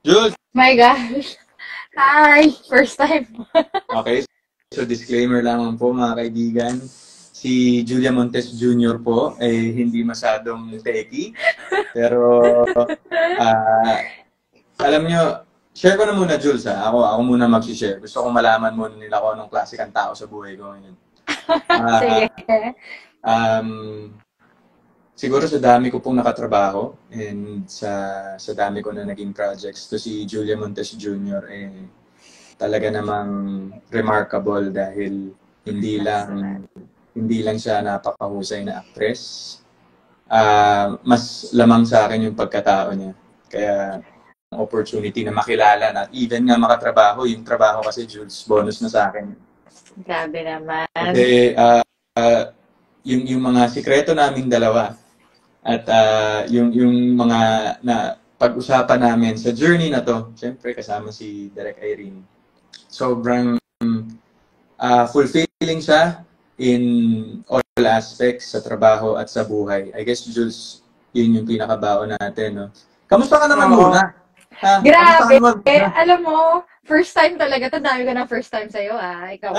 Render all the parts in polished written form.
Jules! My gosh. Hi! First time. Okay, so disclaimer lamang po mga kaibigan. Si Julia Montes Jr. po ay hindi masadong techie. Pero ah alam nyo, share ko na muna Jules ha. Ako muna mag-share. Gusto kong malaman muna nila kung anong klase kang tao sa buhay ko ngayon. Ah, Sige. um, Siguro sa dami ko pong nakatrabaho and sa dami ko na naging projects, to si Julia Montes Jr. Talaga namang remarkable dahil hindi lang Salamat. hindi lang siya napakahusay na actress. Mas lamang sa akin yung pagkatao niya. Kaya opportunity na makilala na even nga makatrabaho, yung trabaho kasi Jules, bonus na sa akin. Grabe naman. Kasi yung mga sikreto naming dalawa at yung mga na pag-usapan namin sa journey na to, syempre kasama si Direk Irene. Sobrang fulfilling siya in all aspects sa trabaho at sa buhay. I guess, Jules, yun yung pinakabaon natin, no? Kamusta ka naman Oo. muna? Ha? Kamusta ka Grabe. naman muna? Alam mo, first time talaga. Tandaan ko ng first time sa'yo, ah. Ikaw.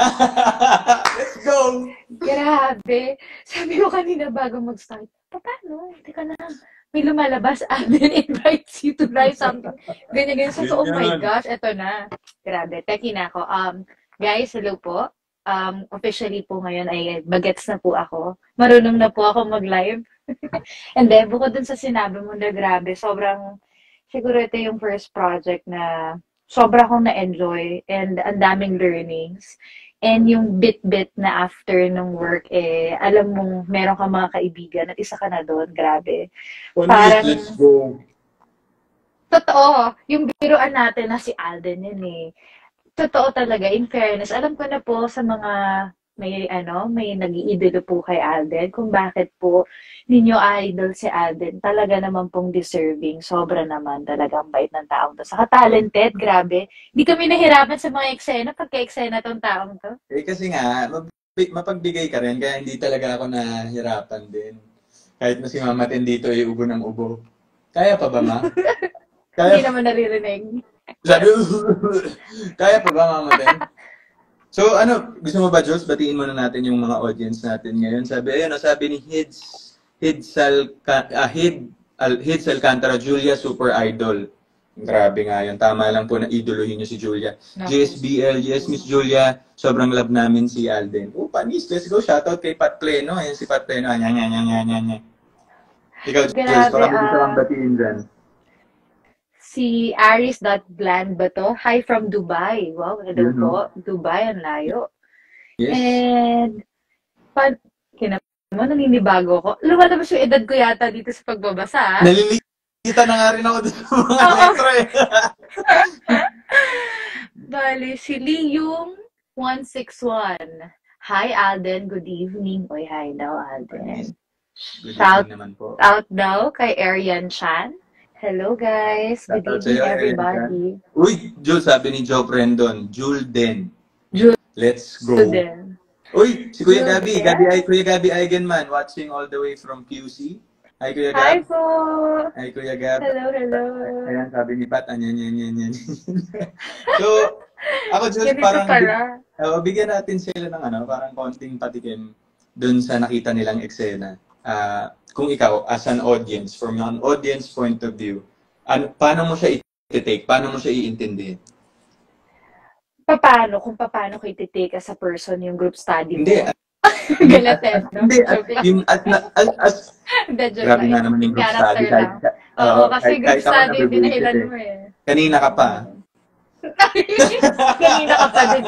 Let's go! Grabe. Sabi ko kanina bago mag-start, paano? Teka lang. May lumalabas, Alden invites you to try something. Ganyan, ganyan. So, Yun oh my yun. gosh, eto na. Grabe, teki na ako. Guys, hello po. Officially po ngayon ay bagets na po ako. Marunong na po ako mag-live. And then, bukod dun sa sinabi mo na grabe, sobrang, siguro ito yung first project na sobra akong na-enjoy and ang daming learnings. And yung bit-bit na after ng work, alam mong meron ka mga kaibigan at isa ka na doon, grabe. Panis, Parang, let's go. totoo, yung biruan natin na si Alden yun eh. Totoo talaga, in fairness, alam ko na po sa mga may nag-iidolo po kay Alden kung bakit po ninyo idol si Alden. Talaga naman pong deserving. Sobra naman talaga ang bait ng taong to. Saka talented, grabe. Hindi kami nahirapan sa mga eksena, pagka-eksena tong taong to. Kasi nga, mapagbigay ka rin, kaya hindi talaga ako nahirapan din. Kahit na si Mama Ten dito ay ubo ng ubo. Kaya pa ba, Ma? Hindi Kaya, naman naririnig. sabi, kaya pa ba, Mama Ten? So ano, gusto mo ba, Jules, batiin muna natin yung mga audience natin ngayon. Sabi ni Hids Alcantara, Julia, super idol. Grabe nga yun. Tama lang po na idolohin niyo si Julia. Naku. GSBL, yes, Miss Julia, sobrang love namin si Alden. Oh, panis, let's go. Shoutout kay Pat Pleno. Ayan si Pat Pleno. Anya, anya, anya, anya, anya. Ikaw, Jules, Grabe, baka may gusto kang batiin dyan. si Aris.Bland ba to? Hi from Dubai. Wow, hello Yun, po. no? Dubai, ang layo. Yes. And, kina mo, naninibago ako. Lumalabas yung edad ko yata dito sa pagbabasa, ah. Nalilita na nga rin ako dun sa mga Oo. letra eh. Bali, si Liyong 161. Hi, Alden. Good evening. Oy, hi daw, Alden. Panis. Good Shout evening naman po. out daw kay Arian Chan. Hello, guys. Good Shoutout evening, sa'yo, Arian Chan. everybody. Uy, Jules, sabi ni Joe Prendon, Julden. Let's go. Julden. Uy, si Kuya Gabi, Julden. Kuya Gabi Eigenman, watching all the way from QC. Hi, Kuya Hi Gab. po. Hi, Kuya Gab. Hello, hello. Ayan, sabi ni Pat, anyan, yan, yan, yan. So, ako, Jules, Ganito parang pala. bigyan natin sila ng parang konting patikim dun sa nakita nilang eksena. Kung ikaw, as an audience, from an audience point of view, paano mo siya i-take? Paano mo siya iintindihin? Kung paano ko iti-take as a person yung group study Hindi, mo? Galatin, no? hindi, Joke lang. yung, Hindi, joke grabe lang. nga naman In yung group study. character lang. Oo, kasi group Kahit ako study yung nabibuisit dinahilan eh. mo eh. Kanina ka pa. Kanina ka pa din.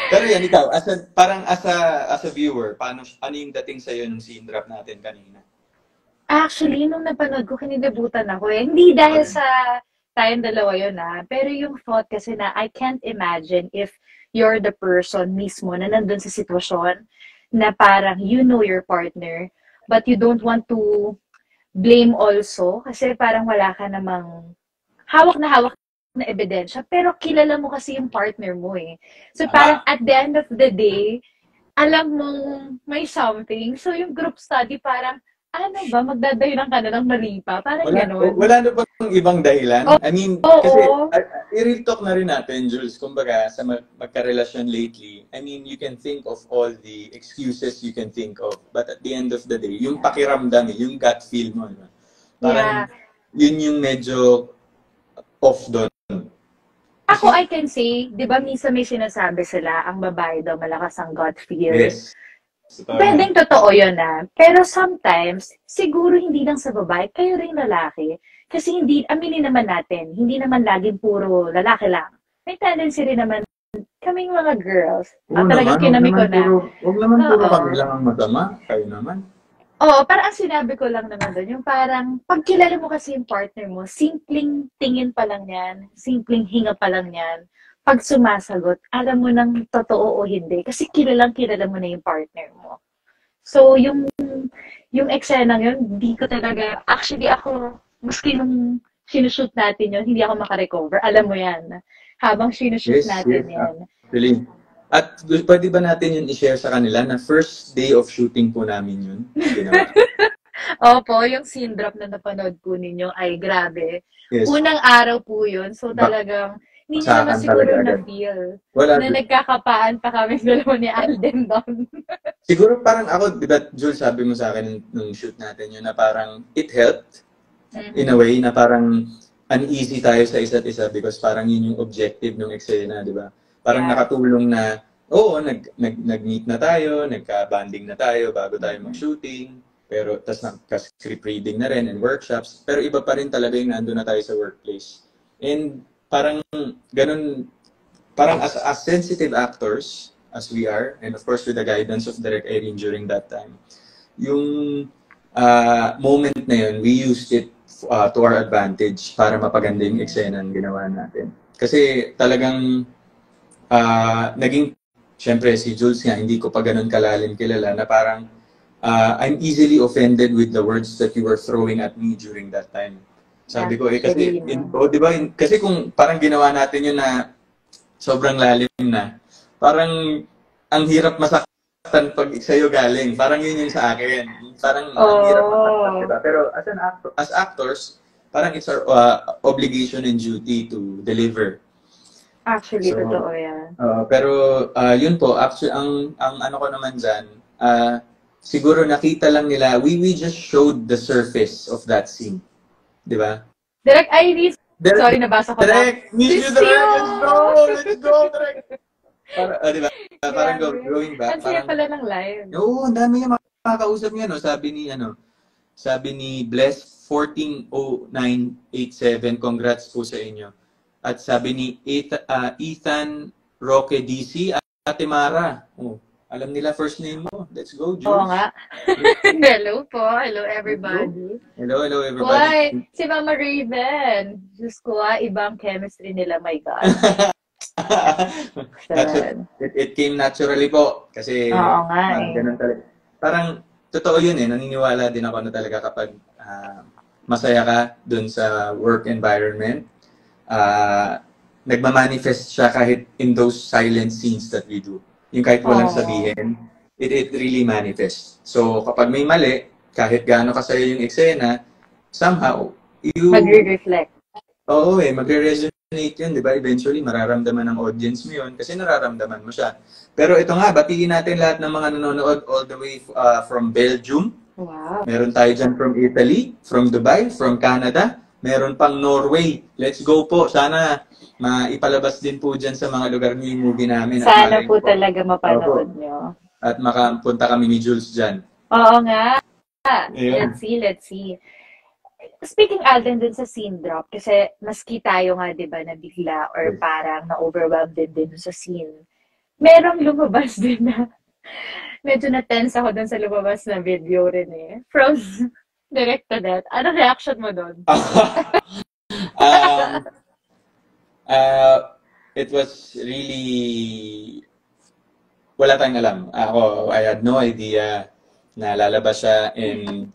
Pero yan, ikaw, as a viewer, ano yung dating sa'yo nung scene drop natin kanina? Actually, nung napanood ko, kinilabutan ako eh. Hindi dahil Okay. sa tayong dalawa yun ah. Pero yung thought kasi na I can't imagine if you're the person mismo na nandun sa sitwasyon na parang you know your partner but you don't want to blame also kasi parang wala ka namang hawak na ebidensya pero kilala mo kasi yung partner mo eh. So parang Tama. at the end of the day, alam mong may something. So yung group study parang Ano ba, magdadahilan ka na ng mali pa? Parang Wala, gano'n. wala na bang ibang dahilan? Oo, I mean, kasi oo. i-real talk na rin natin, Jules. Kumbaga, sa magkarelasyon lately, I mean, you can think of all the excuses you can think of. But at the end of the day, yung pakiramdam, yung gut feel mo, diba? Parang Yeah. yun yung medyo off doon. Ako, I Kasi, can say, di ba minsan may sinasabi sila, ang babae daw malakas ang gut feel. yes, totoo yan. Pwedeng totoo yun pero sometimes, siguro hindi lang sa babae, kayo rin lalaki. Kasi hindi, aminin naman natin, hindi naman laging puro lalaki lang. May tendency rin naman kaming mga girls. Oo Talagang naman, kinami ko na. wag naman puro Oo. kami lang ang masama. Kayo naman. Oo, parang ang sinabi ko lang naman doon, yung parang pag kilala mo kasi yung partner mo, simpleng tingin pa lang yan, simpleng hinga pa lang yan, pag sumasagot, alam mo nang totoo o hindi. Kasi kilalang kilala mo na yung partner mo. So, yung eksenang yun, di ko talaga, actually ako, maski nung sinushoot natin yun, hindi ako makarecover. Alam mo yan. Habang sinushoot Yes, natin yes, yan. actually. At pwede ba natin yun i-share sa kanila na first day of shooting po namin yun, ginawa. Opo, yung scene drop na napanood po ninyo ay grabe. Yes, Unang araw po yun, so talagang hindi nyo naman baksakan siguro talaga agad. na-feel Wala, na nagkakapaan pa kami dalawa ni Alden doon. siguro parang ako, di ba, Jules, sabi mo sa akin nung shoot natin yun na parang it helped in a Mhm. way na parang uneasy tayo sa isa't isa because parang yun yung objective ng eksena, di ba? Parang Yeah. nakatulong na, oo, nag-meet na tayo, nagka-banding na tayo bago tayo Mhm. mag-shooting, pero tas script reading na rin and workshops, pero iba pa rin talaga yung nandun na tayo sa workplace. And parang ganun, parang as sensitive actors as we are, and of course with the guidance of Direk Irene during that time, yung moment na yun, we used it to our advantage para mapaganda yung eksena na ginawa natin. Kasi talagang naging, syempre si Jules nga, hindi ko pa ganun kalalim kilala na parang I'm easily offended with the words that you were throwing at me during that time. Sabi ko, kasi, Actually, no. di ba, kasi kung parang ginawa natin yun na sobrang lalim na, parang ang hirap masaktan pag sa'yo galing. Parang yun yung sa akin. Parang ang hirap masaktan, di Oh, ba? Pero as actors, parang it's our obligation and duty to deliver. actually, totoo So, yan. pero yun po, actually, ang ano ko naman dyan, siguro nakita lang nila, we just showed the surface of that scene. Di ba? Direct Iris, Direct, sorry, nabasa ko lang. direct, miss you, Miss direct, you! let's go, direct. Di ba? Parang Grabe. going back, Ang saya parang, pala ng live. oo, ang dami niya makakausap niya, no? Sabi ni Bless 140987, congrats po sa inyo. At sabi ni Ethan Roque DC, Ate Mara. Oh, alam nila first name mo. Let's go, Oo Jules. nga. Hello po. Hello, Let's go. everybody. Hello, Why? everybody. Si Mama Raven. Diyos ko, ibang chemistry nila, my God. It came naturally po. Kasi Oo nga eh. ganun talaga. Parang, totoo yun eh. Naniniwala din ako na talaga kapag masaya ka dun sa work environment, nagmamanifest siya kahit in those silent scenes that we do. Yung kahit walang sabihin, it really manifests. So, kapag may mali, kahit gaano kasaya yung eksena, somehow, Magre-reflect. Oo magre-resonate yun, di ba? Eventually, mararamdaman ng audience mo yun kasi nararamdaman mo siya. Pero ito nga, batiin natin lahat ng mga nanonood all the way from Belgium. Wow. Meron tayo dyan from Italy, from Dubai, from Canada. Meron pang Norway. Let's go po. Sana maipalabas din po dyan sa mga lugar niyo yung movie namin. Sana po talaga mapanood nyo. At makapunta kami ni Jules dyan. Oo nga. Ayun. Let's see. Speaking, Alden, dun sa scene drop, kasi maski tayo nga, di ba, nabigla or parang na-overwhelmed din sa scene. Merong lumabas din na medyo na-tense ako dun sa lumabas na video rin eh. From direct to that. Ano reaction mo dun? It was really wala tayong alam. I had no idea na lalabas siya in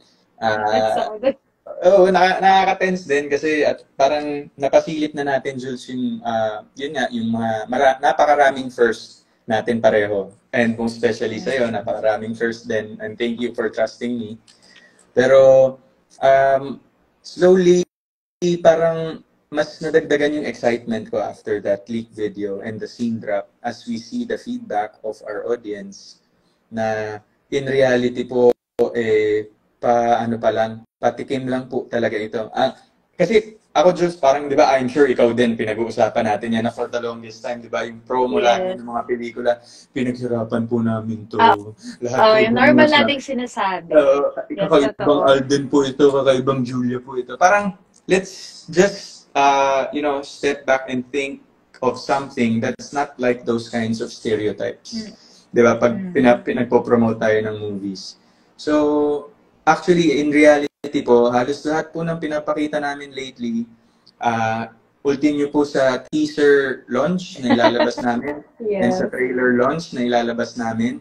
nakaka-tense din kasi at parang napasilip na natin, Jules, yun nga, yung mga napakaraming first natin pareho. And kung especially sa'yo, napakaraming first din. And thank you for trusting me. Pero slowly, parang mas nadagdagan yung excitement ko after that leak video and the scene drop as we see the feedback of our audience na in reality po, ano pa lang, patikim lang po talaga ito. Kasi ako, Jules, parang, di ba, I'm sure ikaw din, pinag-uusapan natin yan na for the longest time, di ba, yung promo lagi Yes. ng mga pelikula, pinaghirapan po namin to. Ah, Lahat po yung normal bumunas lang. nating sinasabi. Yes, Kakaibang totoo. Alden po ito, kakaibang Julia po ito. Parang, let's just, step back and think of something that's not like those kinds of stereotypes. Mm. Di ba? Pag Mhm. pinagpo-promote tayo ng movies. So, actually, in reality po, halos lahat po ng pinapakita namin lately, ultin nyo po sa teaser launch na ilalabas namin and sa Yes. trailer launch na ilalabas namin,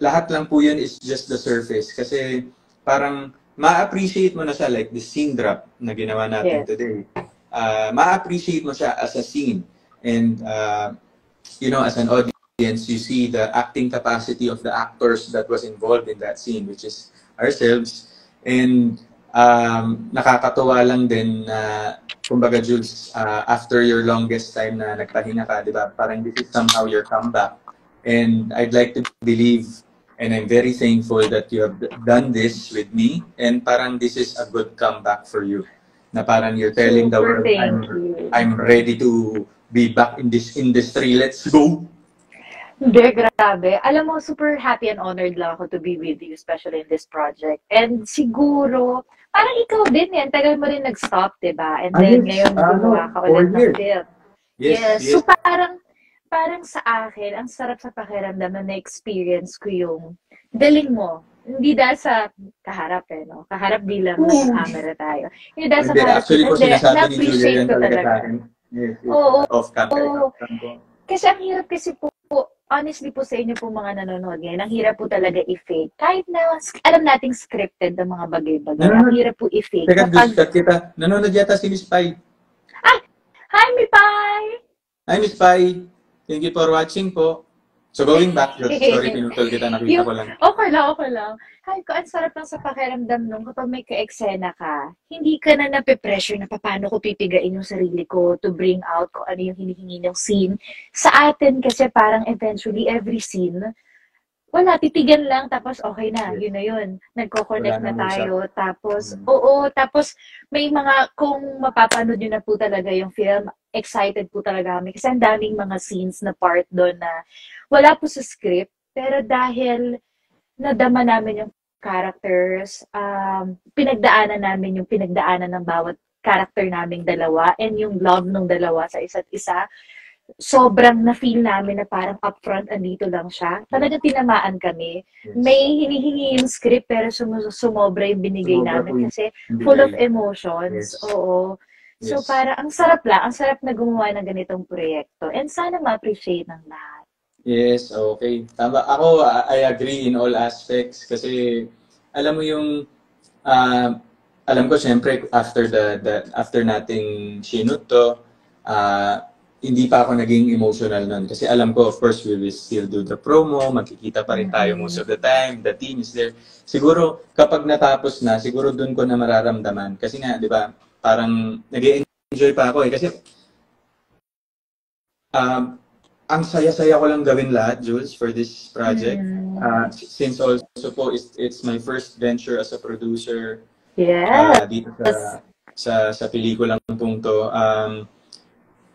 lahat lang po yun is just the surface. Kasi parang ma-appreciate mo na siya like the scene drop na ginawa natin Yes. today. Ma-appreciate mo siya as a scene. And, as an audience, you see the acting capacity of the actors that was involved in that scene, which is ourselves. And nakakatuwa lang din na, kumbaga Jules, after your longest time na nagpahinga ka, di ba? Parang this is somehow your comeback. And I'd like to believe, and I'm very thankful that you have done this with me. And parang this is a good comeback for you. Na parang you're telling the Super world, thank you. I'm ready to be back in this industry. Let's go! Hindi, grabe. Alam mo, super happy and honored lang ako to be with you, especially in this project. And siguro, parang ikaw din yan. Tagal mo rin nag-stop, diba? And then, Yes, ngayon gumawa ka 4 ulit ng years. film. Yes, Yes. So, yes. parang sa akin, ang sarap sa pakiramdam na na-experience ko yung galing mo. Hindi dahil sa kaharap no? Kaharap di lang nasa camera tayo. Hindi dahil sa Hindi, kaharap actually kita. po Hindi, sinasabi ni Julia na-appreciate yan ko talaga sa talaga. akin. Yes, yes. Oo. Off camera po. Kasi ang hirap kasi po, honestly po sa inyo po mga nanonood ngayon, ang hirap po talaga i-fake. Kahit na alam nating scripted ang mga bagay-bagay, ang Nanonood. hirap po i-fake. Teka, Kapag, Kat kita. Nanonood yata si Miss Pai. hi, mi Pai! Hi, Miss Pai. Thank you for watching po. So, going back, sorry, pinutol kita. Nakita ko lang. Okay lang, okay lang. Hay ko, ang sarap lang sa pakiramdam nung kapag may ka-eksena ka, hindi ka na nape-pressure na paano ko pipigain yung sarili ko to bring out kung ano yung hinihingi ng scene. Sa atin kasi parang eventually every scene, wala, titigan lang, tapos okay na, Yes. yun na yun. Wala Nagko-connect na nang usap. tayo, tapos, oo, tapos may mga, kung mapapanood nyo na po talaga yung film, excited po talaga kami. Kasi ang daming mga scenes na part doon na wala po sa script, pero dahil nadama namin yung characters, pinagdaanan namin yung pinagdaanan ng bawat character naming dalawa, and yung love ng dalawa sa isa't isa, sobrang na-feel namin na parang upfront andito lang siya. Talagang tinamaan kami. Yes. May hinihingi yung script pero sumobra yung binigay Sumobra namin po kasi yung full of bigay. emotions. Yes. Oo. So Yes. para ang sarap lang, ang sarap na gumawa ng ganitong proyekto. And sana ma-appreciate ng lahat. Yes, okay. Tama. Ako, I agree in all aspects kasi alam mo yung alam ko syempre after after nating sinut to, hindi pa ako naging emotional nun kasi alam ko of course we will still do the promo, magkikita pa rin tayo most of the time, the team is there. Siguro kapag natapos na, siguro dun ko na mararamdaman kasi nga, 'di ba? Parang nag-enjoy pa ako kasi ang saya-saya ko lang gawin lahat, Jules, for this project. Since also po, it's my first venture as a producer Yes. dito sa pelikulang pong to.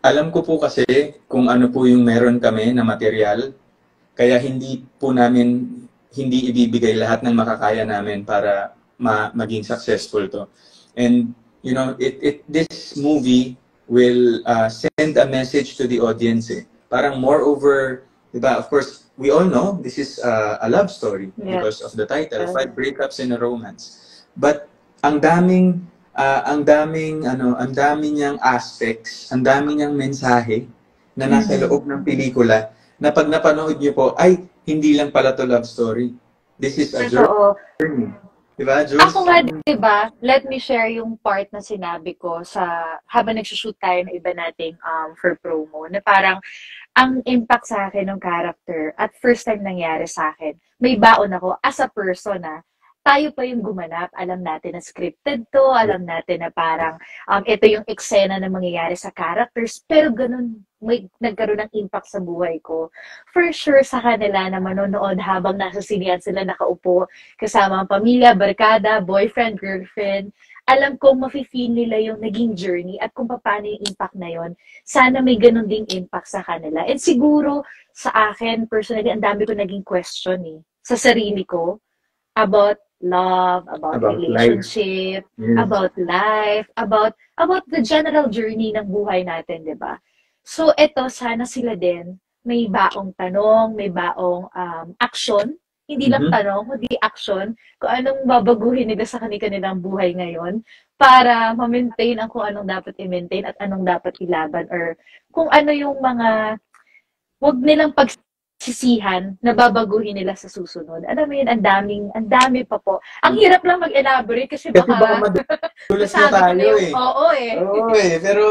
Alam ko po kasi kung ano po yung meron kami na material, kaya hindi ibibigay lahat ng makakaya namin para maging successful to. And, this movie will send a message to the audience Parang moreover, diba, of course, we all know this is a love story because of the title, 5 breakups in a romance. But ang daming niyang aspects, ang daming niyang mensahe na nasa loob ng pelikula na pag napanood niyo po, ay, hindi lang pala to love story. This is a journey. Diba, Jules? Ako nga, diba, let me share yung part na sinabi ko habang nagsushoot tayo ng iba nating for promo, na parang, ang impact sa akin ng character at first time nangyari sa akin, may baon ako as a person tayo pa yung gumanap. Alam natin na scripted to, alam natin na parang ito yung eksena na mangyayari sa characters, pero ganun, may nagkaroon ng impact sa buhay ko. For sure, sa kanila na manonood habang nasa sinihan sila nakaupo, kasama ang pamilya, barkada, boyfriend, girlfriend, alam kong mafe-feel nila yung naging journey at kung paano yung impact na yon. Sana may ganun ding impact sa kanila. And siguro, sa akin, personally, ang dami ko naging question sa sarili ko about love, about life. relationship, Yes. about life, about the general journey ng buhay natin, 'di ba? So eto sana sila din may baong tanong, may baong action, hindi lang tanong, kundi action, kung anong babaguhin nila sa kanilang buhay ngayon para ma-maintain ang kung anong dapat i-maintain at anong dapat ilaban or kung ano yung mga wag nilang pagsisihan na babaguhin nila sa susunod. Alam mo yun, ang dami pa po. Ang hirap lang mag-elaborate kasi Kasi baka baka madulas na nasabi ko na tayo yung oo eh. Oo pero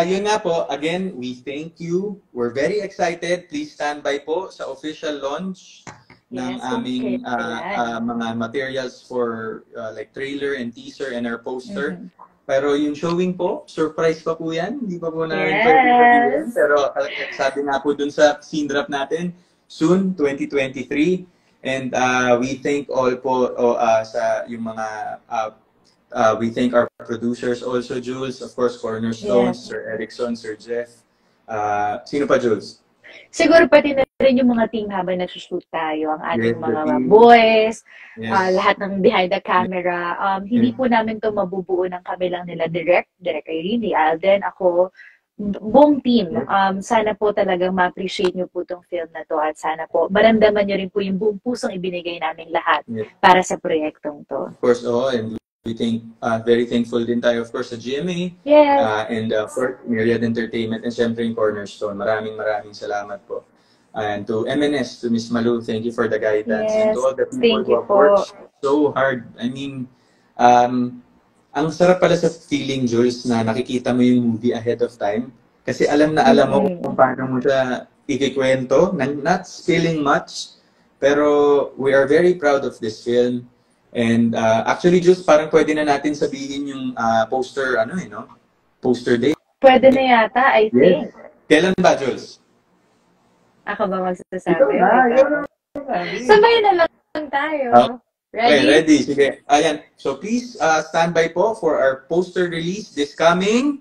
yun nga po, again, we thank you. We're very excited. Please stand by po sa official launch ng Yes, aming okay. mga materials for like trailer and teaser and our poster. Pero yung showing po, surprise pa po yan. Hindi pa po namin pwede sabihin. Pero sabi nga po dun sa scene drop natin, soon, 2023. And we thank all po sa yung mga, we thank our producers also, Jules, of course, Cornerstone, Yes. Sir Erickson, Sir Jeff. Sino pa, Jules? Siguro pati na rin yung mga team habang nagsushoot tayo, ang ating Yes, the mga team. boys, Yes. lahat ng behind the camera. Hindi po namin to mabubuo ng kami lang nila Direk Irene, Alden, ako, buong team. Sana po talagang ma-appreciate nyo po tong film na to at sana po maramdaman nyo rin po yung buong pusong ibinigay namin lahat Yes. para sa proyektong to. Of course, and we think very thankful din tayo, of course, sa GMA. Yes. And for Myriad Entertainment and syempre yung Cornerstone. Maraming salamat po. And to MNS, to Miss Malu, thank you for the guidance. Yes, And to all the people thank who you have po. worked so hard. I mean, ang sarap pala sa feeling, Jules, na nakikita mo yung movie ahead of time. Kasi alam na alam mo kung paano mo siya ikikwento. Not spilling much, pero we are very proud of this film. And actually, Jules, parang pwede na natin sabihin yung poster, poster date. Pwede na yata, I think. Kailan ba, Jules? Ako ba magsasabi? Ikaw na. Sabay na lang tayo. Ready? Okay, ready. Sige. Ayan. So please stand by po for our poster release this coming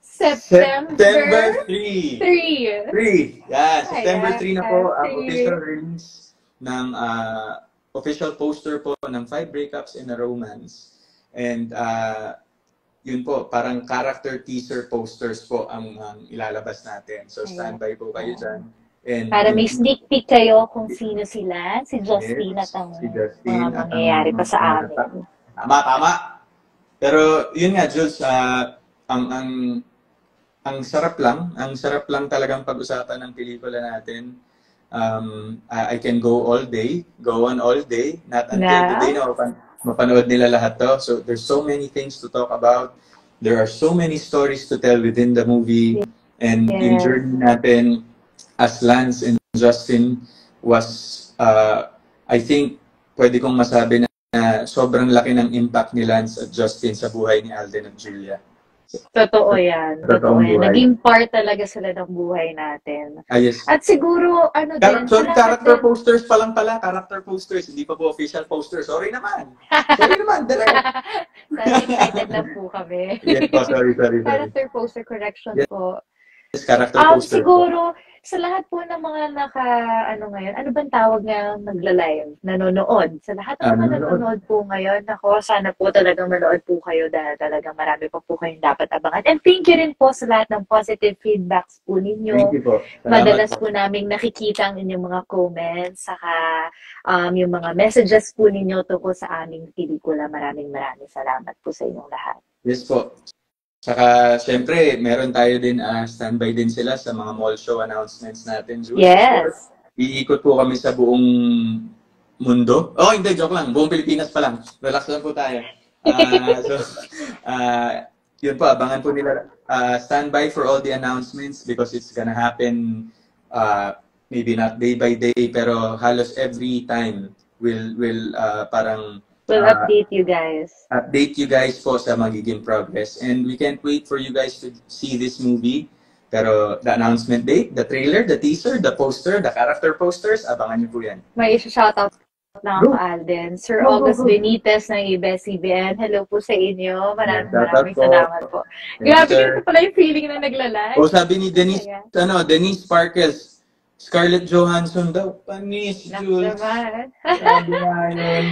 September 3. 3. Yeah, September 3 na po ang official release ng official poster po ng 5 Breakups in a Romance. And yun po, parang character teaser posters po ang ilalabas natin. So stand by po kayo dyan. And, para may sneak peek kayo kung sino sila, si Justine at ang mga mangyayari pa sa amin. Tama. Pero yun nga, Jules, ang sarap lang talagang pag-usapan ng pelikula natin. I can go on all day, not until the day na mapanood nila lahat to. So there's so many things to talk about. There are so many stories to tell within the movie. And yung journey natin as Lance and Justin was, I think, pwede kong masabi na sobrang laki ng impact ni Lance at Justin sa buhay ni Alden at Julia. Totoo yan. Naging part talaga sila ng buhay natin. Yes. At siguro, character posters pa lang pala. Character posters. Hindi pa po official posters. Sorry naman. Dala. Excited na po kami. Yes po, sorry. Character poster correction po. Yes, character poster. Siguro, sa lahat po ng mga ngayon, ano bang tawag nga nagla-live? Nanonood. Sa lahat ng mga nanonood po ngayon, sana po talagang manood po kayo dahil talagang marami pa po kayong dapat abangan. And thank you rin po sa lahat ng positive feedbacks po ninyo. Thank you po. Madalas po namin nakikita ang inyong mga comments, saka yung mga messages po ninyo tungkol sa aming pelikula. Maraming salamat po sa inyong lahat. Yes po. Saka, syempre, meron tayo din, standby din sila sa mga mall show announcements natin, Jules. Yes. Iikot po kami sa buong mundo. Oh, hindi, joke lang. Buong Pilipinas pa lang. Relax lang po tayo. Yun po, abangan po nila. Standby for all the announcements because it's gonna happen, maybe not day by day, pero halos every time parang We'll update you guys. update you guys po sa magiging progress. And we can't wait for you guys to see this movie. Pero the announcement date, the trailer, the teaser, the poster, the character posters, abangan niyo po yan. May isa-shoutout na ako, Alden. Sir August Benitez ng ABS-CBN. Hello po sa inyo. Maraming salamat po. Grabe ko pala yung feeling na naglalay. O sabi ni Denise, Denise Sparkles, Scarlett Johansson daw. Panis, Jules. Grabe nga yun.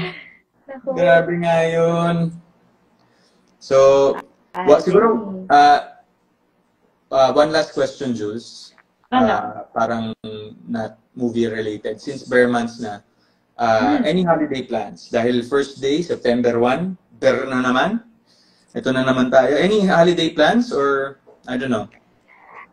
Grabe nga yun. So, siguro, one last question, Jules. Parang not movie related. Since bare months na, any holiday plans? Dahil first day, September 1, pero na naman. Ito na naman tayo. Any holiday plans or, I don't know?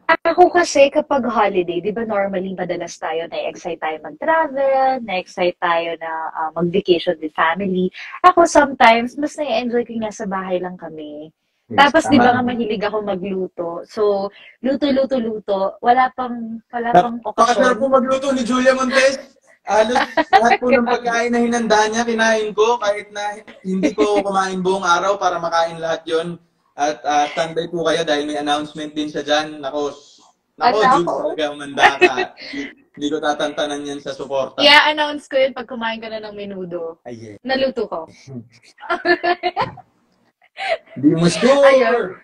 Ako kasi kapag holiday, di ba normally madalas tayo na-excite tayo mag-travel, na-excite tayo na mag-vacation with family. Ako sometimes, mas na-enjoy ko nga sa bahay lang kami. Tapos di ba nga mahilig ako magluto. So, luto. Wala pang okasyon. Pakasarap po magluto ni Julia Montes. Halos lahat po ng pagkain na hinanda niya, kinain ko kahit na hindi ko kumain buong araw para makain lahat yon. At standby po kayo dahil may announcement din siya dyan. Nako, Jules, talaga umanda ka. Hindi ko tatantanan yan sa suporta. I-announce ko yun pag kumain ka na ng menudo. Ay, naluto ko. Hindi mo sure. Ayun.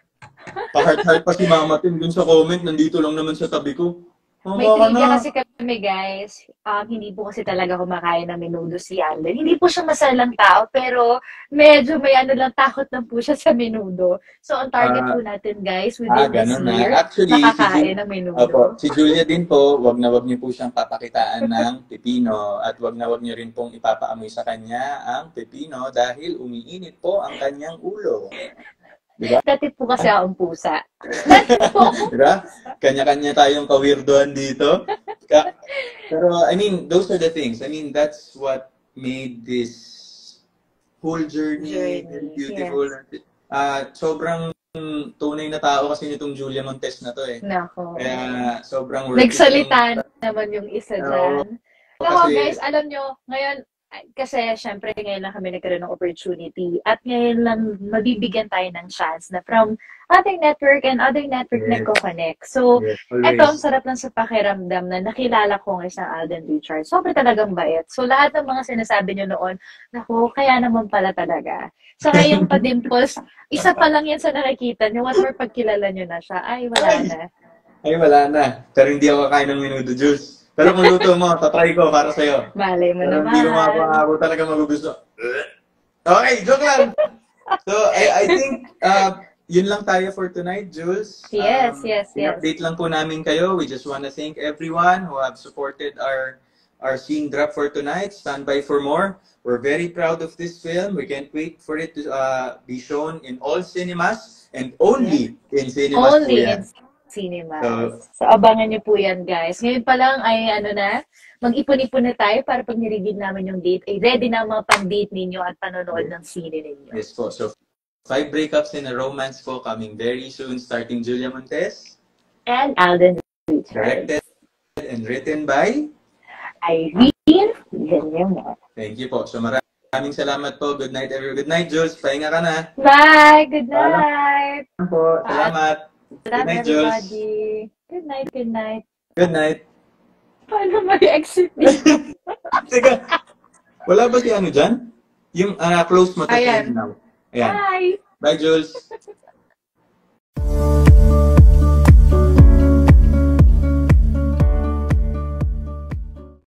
Pa-heart pa si Mama Tim dun sa comment. Nandito lang naman sa tabi ko. May trivia kasi kami, guys. Hindi po kasi talaga kumakain ng menudo si Alden. Hindi po siya masalang tao, pero medyo may takot lang po siya sa menudo. So, ang target po natin, guys, within this year, actually, makakain ng menudo. Si Julia din po, wag niyo po siyang papakitaan ng pipino at wag niyo rin pong ipapaamoy sa kanya ang pipino dahil umiinit po ang kanyang ulo. Diba? Dati po kasi akong pusa. Diba? Kanya-kanya tayong kawirdoan dito. Pero, I mean, those are the things. I mean, that's what made this whole journey beautiful. Yes. Sobrang tunay na tao kasi nitong Julia Montes na to eh. Nako. Kaya sobrang worth nagsalita naman yung isa dyan. Ako kasi, guys, alam nyo, ngayon, kasi syempre ngayon lang kami nagkaroon ng opportunity at ngayon lang mabibigyan tayo ng chance na from other network and other network nagko-connect. So, eto ang sarap lang sa pakiramdam na nakilala ko ng isang Alden Richards. Sobrang talagang bait. So, lahat ng mga sinasabi nyo noon, naku, kaya naman pala talaga. Saka yung pa-dimples, isa pa lang yan sa nakikita nyo. One more pagkilala nyo na siya, ay wala na. Ay, wala na. Pero hindi ako kain ng menudo, Jules. Pero kung luto mo, tatry ko para sa'yo. Malay mo naman. Hindi ko ako talaga magugusto. Okay, joke lang. So, I think, yun lang tayo for tonight, Jules. Yes. Update lang po namin kayo. We just want to thank everyone who have supported our scene drop for tonight. Stand by for more. We're very proud of this film. We can't wait for it to be shown in all cinemas and only in cinemas. Only in cinemas. So, abangan nyo po yan, guys. Ngayon pa lang ay mag-ipon-ipon na tayo para pag nireview namin yung date, ay ready na mga pang-date ninyo at panonood ng sine ninyo. Yes po. So, 5 breakups in a romance po coming very soon, starting Julia Montes. And Alden Richards. Directed and written by Irene Villamor. Thank you po. So, maraming salamat po. Good night, everyone. Good night, Jules. Pahinga ka na. Bye! Good night! Po. Salamat. Good night, everybody. Good night, good night. Good night. Paano mag-exit dito? Teka, wala ba si ano dyan? Yung close mo. Ayan. Ayan. Bye! Bye, Jules.